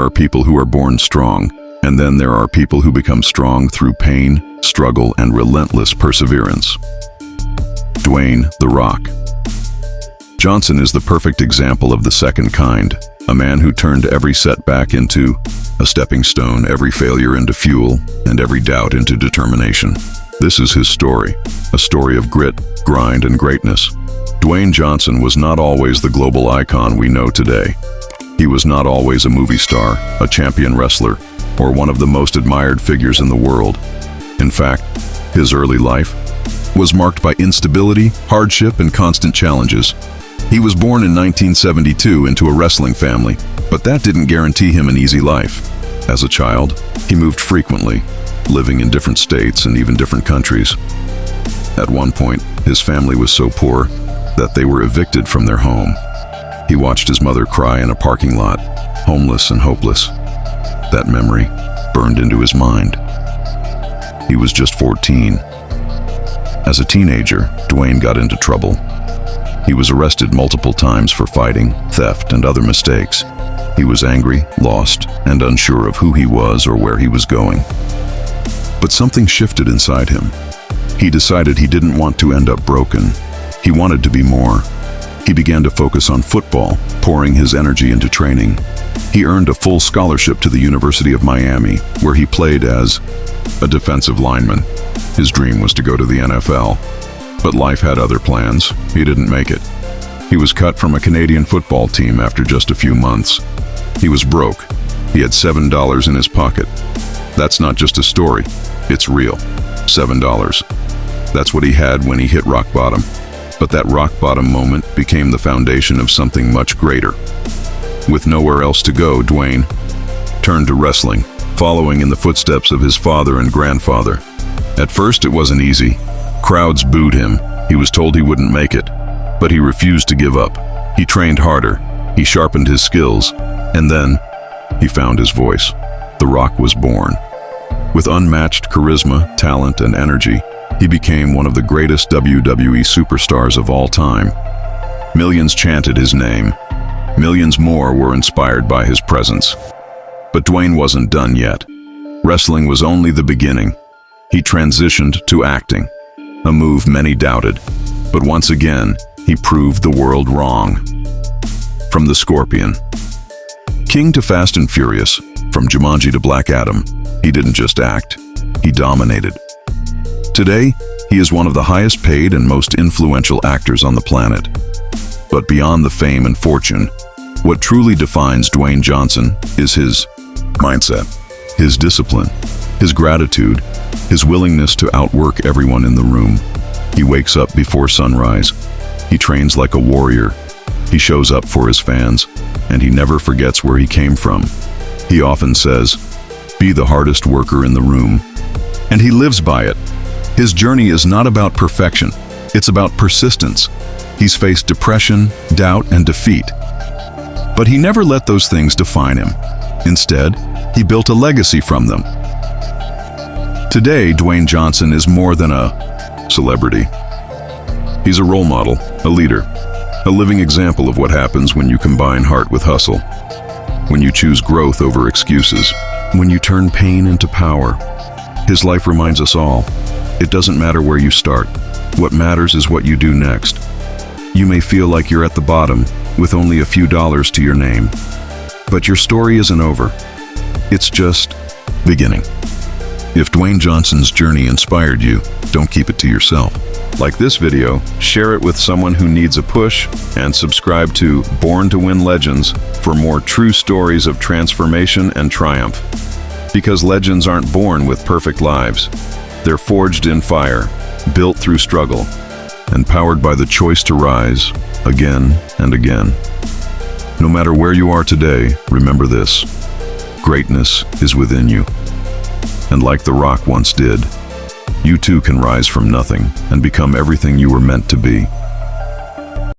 are people who are born strong, and then there are people who become strong through pain, struggle, and relentless perseverance. Dwayne "The Rock" Johnson is the perfect example of the second kind, a man who turned every setback into a stepping stone, every failure into fuel, and every doubt into determination. This is his story, a story of grit, grind, and greatness. Dwayne Johnson was not always the global icon we know today. He was not always a movie star, a champion wrestler, or one of the most admired figures in the world. In fact, his early life was marked by instability, hardship, and constant challenges. He was born in 1972 into a wrestling family, but that didn't guarantee him an easy life. As a child, he moved frequently, living in different states and even different countries. At one point, his family was so poor that they were evicted from their home. He watched his mother cry in a parking lot, homeless and hopeless. That memory burned into his mind. He was just 14. As a teenager, Dwayne got into trouble. He was arrested multiple times for fighting, theft, and other mistakes. He was angry, lost, and unsure of who he was or where he was going. But something shifted inside him. He decided he didn't want to end up broken. He wanted to be more. He began to focus on football, pouring his energy into training. He earned a full scholarship to the University of Miami, where he played as a defensive lineman. His dream was to go to the NFL, but life had other plans. He didn't make it. He was cut from a Canadian football team after just a few months. He was broke. He had $7 in his pocket. That's not just a story, it's real. $7. That's what he had when he hit rock bottom. But that rock bottom moment became the foundation of something much greater. With nowhere else to go, Dwayne turned to wrestling, following in the footsteps of his father and grandfather. At first, it wasn't easy. Crowds booed him. He was told he wouldn't make it, but he refused to give up. He trained harder. He sharpened his skills, and then he found his voice. The Rock was born. With unmatched charisma, talent, and energy, he became one of the greatest WWE superstars of all time. Millions chanted his name. Millions more were inspired by his presence. But Dwayne wasn't done yet. Wrestling was only the beginning. He transitioned to acting, a move many doubted. But once again, he proved the world wrong. From the Scorpion, King to Fast and Furious, from Jumanji to Black Adam, he didn't just act, he dominated. Today, he is one of the highest paid and most influential actors on the planet. But beyond the fame and fortune, what truly defines Dwayne Johnson is his mindset, his discipline, his gratitude, his willingness to outwork everyone in the room. He wakes up before sunrise. He trains like a warrior. He shows up for his fans, and he never forgets where he came from. He often says, "Be the hardest worker in the room." And he lives by it. His journey is not about perfection. It's about persistence. He's faced depression, doubt, and defeat. But he never let those things define him. Instead, he built a legacy from them. Today, Dwayne Johnson is more than a celebrity. He's a role model, a leader, a living example of what happens when you combine heart with hustle, when you choose growth over excuses, when you turn pain into power. His life reminds us all, it doesn't matter where you start. What matters is what you do next. You may feel like you're at the bottom with only a few dollars to your name, but your story isn't over. It's just beginning. If Dwayne Johnson's journey inspired you, don't keep it to yourself. Like this video, share it with someone who needs a push, and subscribe to Born to Win Legends for more true stories of transformation and triumph. Because legends aren't born with perfect lives. They're forged in fire, built through struggle, and powered by the choice to rise again and again. No matter where you are today, remember this: greatness is within you. And like The Rock once did, you too can rise from nothing and become everything you were meant to be.